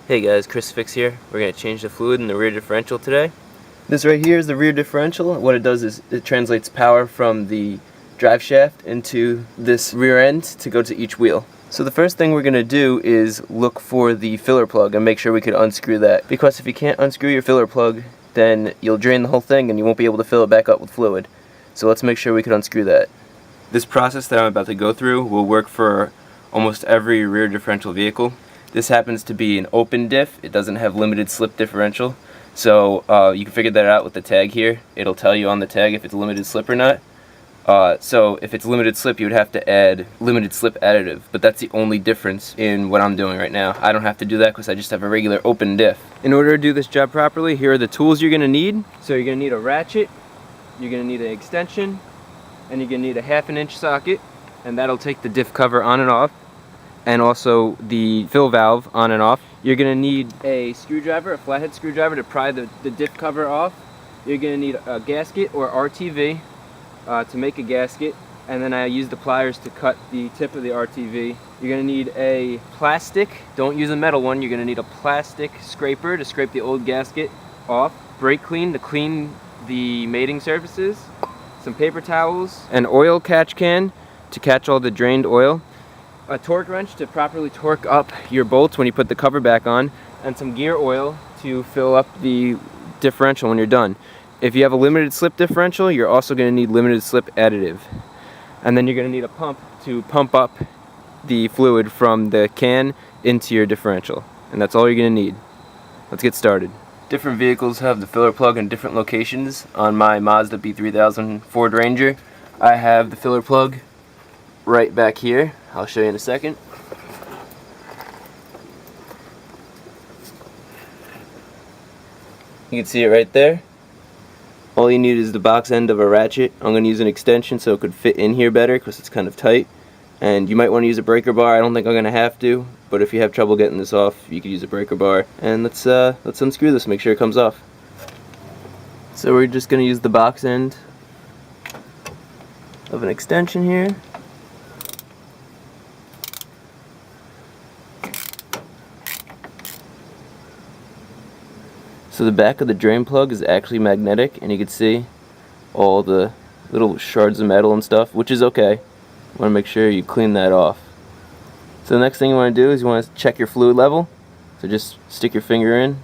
Hey guys, Chris Fix here. We're going to change the fluid in the rear differential today. This right here is the rear differential. What it does is it translates power from the drive shaft into this rear end to go to each wheel. So the first thing we're going to do is look for the filler plug and make sure we can unscrew that. Because if you can't unscrew your filler plug, then you'll drain the whole thing and you won't be able to fill it back up with fluid. So let's make sure we can unscrew that. This process that I'm about to go through will work for almost every rear differential vehicle. This happens to be an open diff. It doesn't have limited slip differential. So you can figure that out with the tag here. It'll tell you on the tag if it's a limited slip or not. So if it's limited slip, you would have to add limited slip additive. But that's the only difference in what I'm doing right now. I don't have to do that because I just have a regular open diff. In order to do this job properly, here are the tools you're going to need. So you're going to need a ratchet, you're going to need an extension, and you're going to need a 1/2 inch socket. And that'll take the diff cover on and off. And also the fill valve on and off. You're going to need a screwdriver, a flathead screwdriver to pry the diff cover off. You're going to need a gasket or RTV to make a gasket, and then I use the pliers to cut the tip of the RTV. You're going to need a plastic, don't use a metal one, you're going to need a plastic scraper to scrape the old gasket off, brake clean to clean the mating surfaces, some paper towels, an oil catch can to catch all the drained oil, a torque wrench to properly torque up your bolts when you put the cover back on, and some gear oil to fill up the differential when you're done. If you have a limited slip differential, you're also going to need limited slip additive. And then you're going to need a pump to pump up the fluid from the can into your differential. And that's all you're going to need. Let's get started. Different vehicles have the filler plug in different locations. On my Mazda B3000 Ford Ranger, I have the filler plug right back here. I'll show you in a second. You can see it right there. All you need is the box end of a ratchet. I'm going to use an extension so it could fit in here better because it's kind of tight. And you might want to use a breaker bar. I don't think I'm going to have to, but if you have trouble getting this off, you could use a breaker bar. And let's unscrew this, make sure it comes off. So we're just going to use the box end of an extension here. So the back of the drain plug is actually magnetic, and you can see all the little shards of metal and stuff, which is okay. You want to make sure you clean that off. So the next thing you want to do is you want to check your fluid level. So just stick your finger in,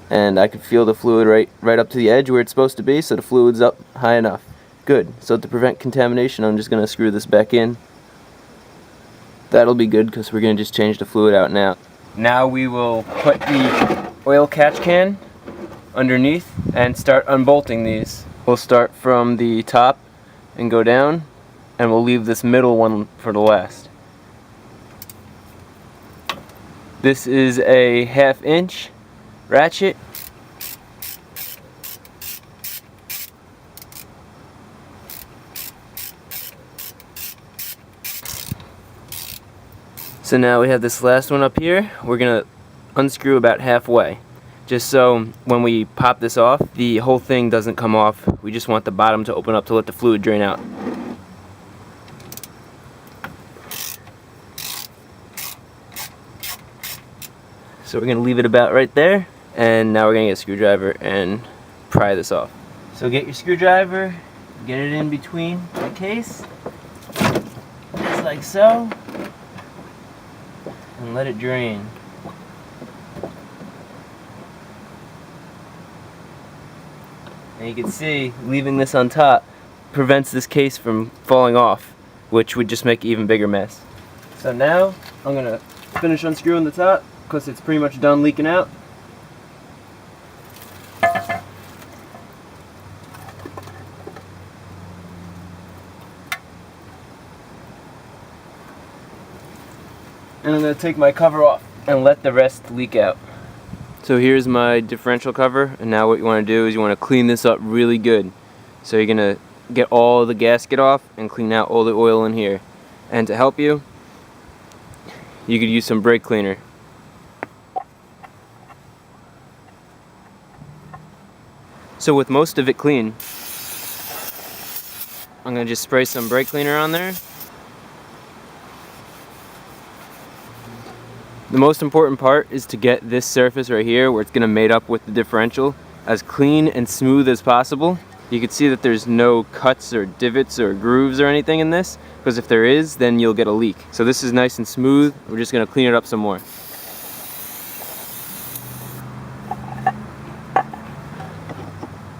and I can feel the fluid right up to the edge where it's supposed to be, so the fluid's up high enough. Good. So to prevent contamination, I'm just going to screw this back in. That'll be good because we're going to just change the fluid out now. Now we will put the oil catch can underneath and start unbolting these. We'll start from the top and go down, and we'll leave this middle one for the last. This is a 1/2 inch ratchet. So now we have this last one up here. We're gonna unscrew about halfway, just so when we pop this off, the whole thing doesn't come off. We just want the bottom to open up to let the fluid drain out. So we're gonna leave it about right there, and now we're gonna get a screwdriver and pry this off. So get your screwdriver, get it in between the case, just like so, and let it drain. And you can see, leaving this on top prevents this case from falling off, which would just make an even bigger mess. So now, I'm going to finish unscrewing the top, because it's pretty much done leaking out. And I'm going to take my cover off and let the rest leak out. So here's my differential cover, and now what you want to do is you want to clean this up really good. So you're going to get all the gasket off and clean out all the oil in here. And to help you, you could use some brake cleaner. So with most of it clean, I'm going to just spray some brake cleaner on there. The most important part is to get this surface right here where it's going to mate up with the differential as clean and smooth as possible. You can see that there's no cuts or divots or grooves or anything in this, because if there is, then you'll get a leak. So this is nice and smooth. We're just going to clean it up some more.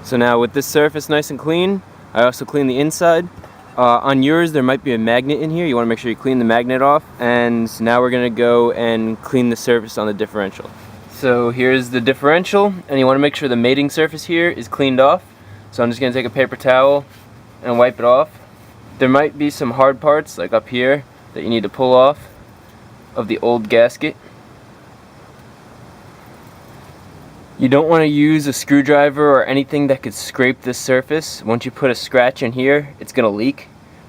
So now with this surface nice and clean, I also clean the inside. On yours there might be a magnet in here. You want to make sure you clean the magnet off. And now we're going to go and clean the surface on the differential. So here's the differential, and you want to make sure the mating surface here is cleaned off. So I'm just going to take a paper towel and wipe it off. There might be some hard parts like up here that you need to pull off of the old gasket. You don't want to use a screwdriver or anything that could scrape this surface. Once you put a scratch in here, it's going to leak.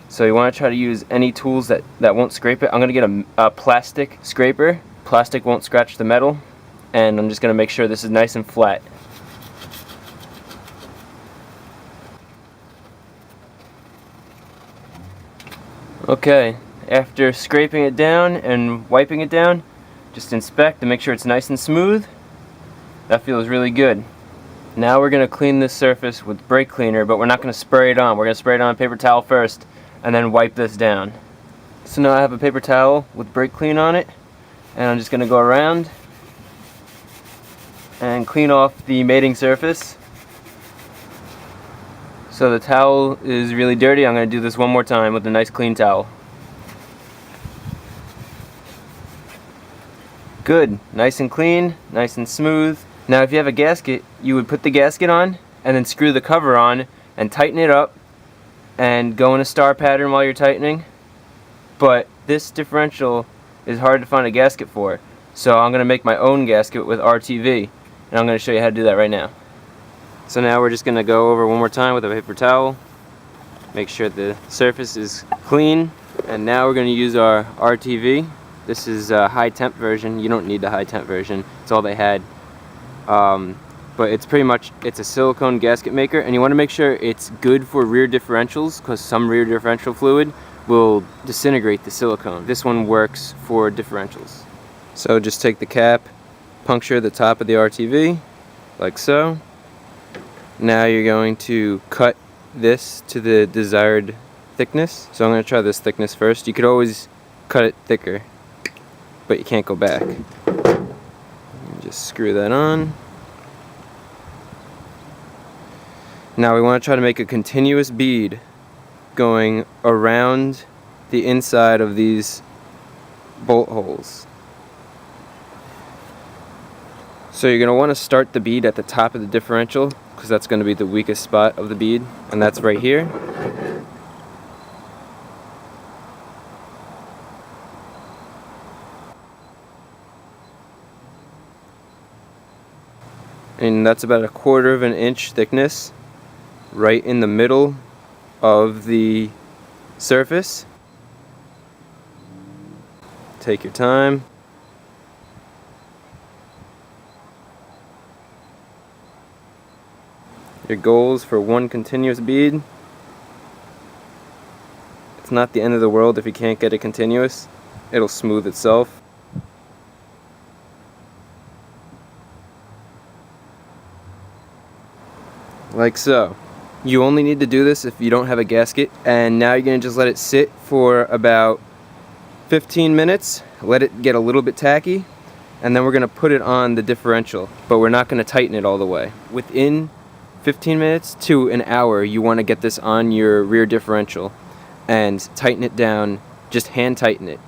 So you want to try to use any tools that won't scrape it. I'm going to get a plastic scraper. Plastic won't scratch the metal. And I'm just going to make sure this is nice and flat. Okay, after scraping it down and wiping it down, just inspect to make sure it's nice and smooth. That feels really good. Now we're going to clean this surface with brake cleaner, but we're not going to spray it on. We're going to spray it on a paper towel first and then wipe this down. So now I have a paper towel with brake clean on it, and I'm just going to go around and clean off the mating surface. So the towel is really dirty. I'm going to do this one more time with a nice clean towel. Good, nice and clean, nice and smooth. Now if you have a gasket, you would put the gasket on and then screw the cover on and tighten it up and go in a star pattern while you're tightening. But this differential is hard to find a gasket for, so I'm going to make my own gasket with RTV, and I'm going to show you how to do that right now. So now we're just going to go over one more time with a paper towel, make sure the surface is clean, and now we're going to use our RTV. This is a high temp version. You don't need the high temp version, it's all they had. But it's pretty much, it's a silicone gasket maker, and you want to make sure it's good for rear differentials, because some rear differential fluid will disintegrate the silicone. This one works for differentials. So just take the cap, puncture the top of the RTV, like so. Now you're going to cut this to the desired thickness. So I'm going to try this thickness first. You could always cut it thicker, but you can't go back. Just screw that on. Now we want to try to make a continuous bead going around the inside of these bolt holes. So you're going to want to start the bead at the top of the differential, because that's going to be the weakest spot of the bead, and that's right here. And that's about 1/4 of an inch thickness right in the middle of the surface. Take your time. Your goals for one continuous bead. It's not the end of the world if you can't get it continuous. It'll smooth itself. Like so. You only need to do this if you don't have a gasket, and now you're going to just let it sit for about 15 minutes, let it get a little bit tacky, and then we're going to put it on the differential, but we're not going to tighten it all the way. Within 15 minutes to an hour, you want to get this on your rear differential and tighten it down, just hand tighten it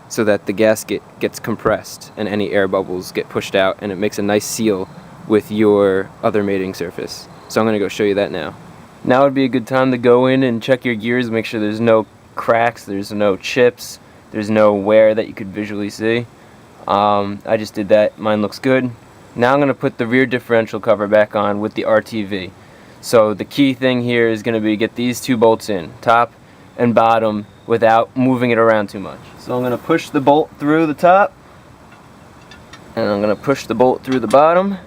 so that the gasket gets compressed and any air bubbles get pushed out, and it makes a nice seal with your other mating surface. So I'm going to go show you that now. Now would be a good time to go in and check your gears, make sure there's no cracks, there's no chips, there's no wear that you could visually see. I just did that, mine looks good. Now I'm going to put the rear differential cover back on with the RTV. So the key thing here is going to be get these two bolts in, top and bottom, without moving it around too much. So I'm going to push the bolt through the top, and I'm going to push the bolt through the bottom,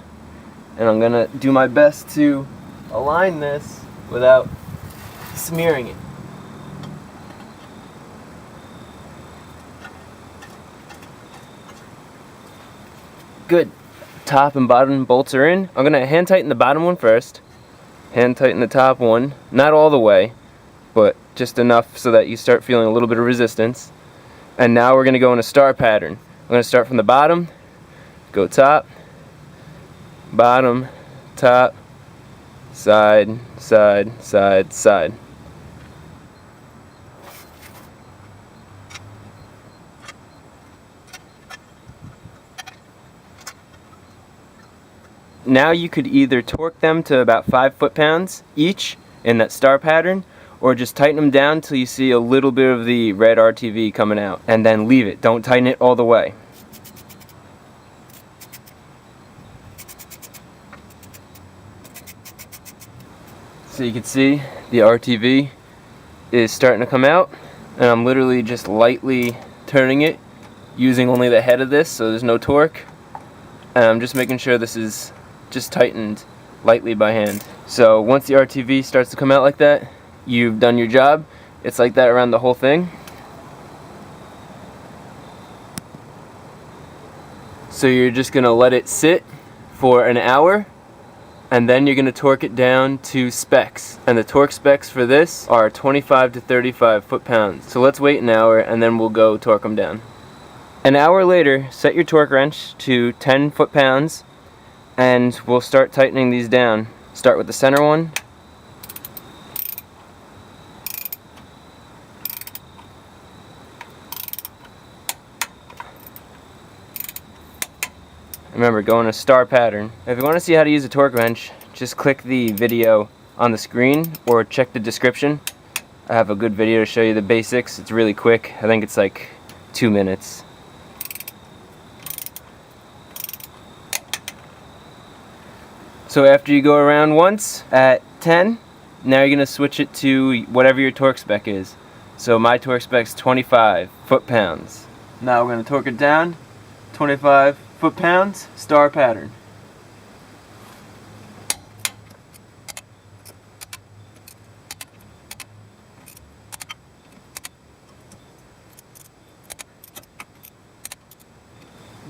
and I'm going to do my best to align this without smearing it. Good. Top and bottom bolts are in. I'm going to hand tighten the bottom one first. Hand tighten the top one. Not all the way, but just enough so that you start feeling a little bit of resistance. And now we're going to go in a star pattern. I'm going to start from the bottom, go top, bottom, top, side, side, side, side. Now you could either torque them to about 5 foot-pounds each in that star pattern, or just tighten them down till you see a little bit of the red RTV coming out, and then leave it. Don't tighten it all the way. So you can see the RTV is starting to come out, and I'm literally just lightly turning it using only the head of this, so there's no torque, and I'm just making sure this is just tightened lightly by hand. So once the RTV starts to come out like that, you've done your job. It's like that around the whole thing. So you're just going to let it sit for an hour, and then you're going to torque it down to specs. And the torque specs for this are 25 to 35 foot-pounds. So let's wait an hour and then we'll go torque them down. An hour later, set your torque wrench to 10 foot-pounds, and we'll start tightening these down. Start with the center one. Remember, go in a star pattern. If you want to see how to use a torque wrench, just click the video on the screen or check the description. I have a good video to show you the basics. It's really quick. I think it's like 2 minutes. So after you go around once at 10, now you're going to switch it to whatever your torque spec is. So my torque spec is 25 foot-pounds. Now we're going to torque it down, 25 foot-pounds, star pattern.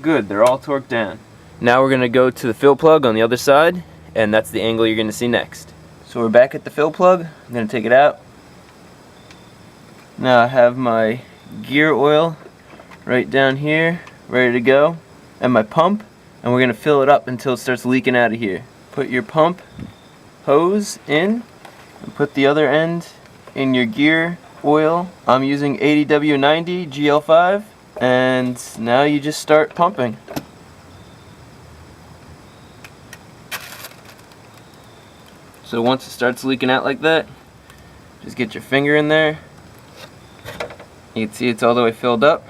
Good, they're all torqued down. Now we're going to go to the fill plug on the other side, and that's the angle you're going to see next. So we're back at the fill plug. I'm going to take it out. Now I have my gear oil right down here, ready to go, and my pump, and we're going to fill it up until it starts leaking out of here. Put your pump hose in, and put the other end in your gear oil. I'm using 80W90 GL5, and now you just start pumping. So once it starts leaking out like that, just get your finger in there. You can see it's all the way filled up.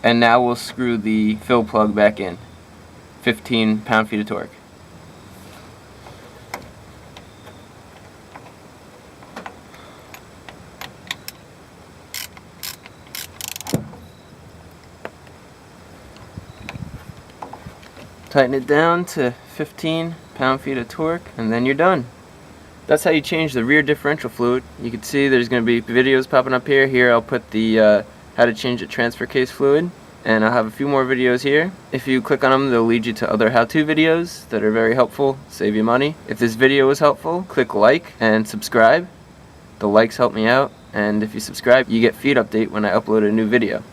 And now we'll screw the fill plug back in. 15 pound-feet of torque. Tighten it down to 15 pound-feet of torque, and then you're done. That's how you change the rear differential fluid. You can see there's going to be videos popping up here. Here I'll put the how to change the transfer case fluid, and I'll have a few more videos here. If you click on them, they'll lead you to other how-to videos that are very helpful, save you money. If this video was helpful, click like and subscribe. The likes help me out, and if you subscribe, you get feed update when I upload a new video.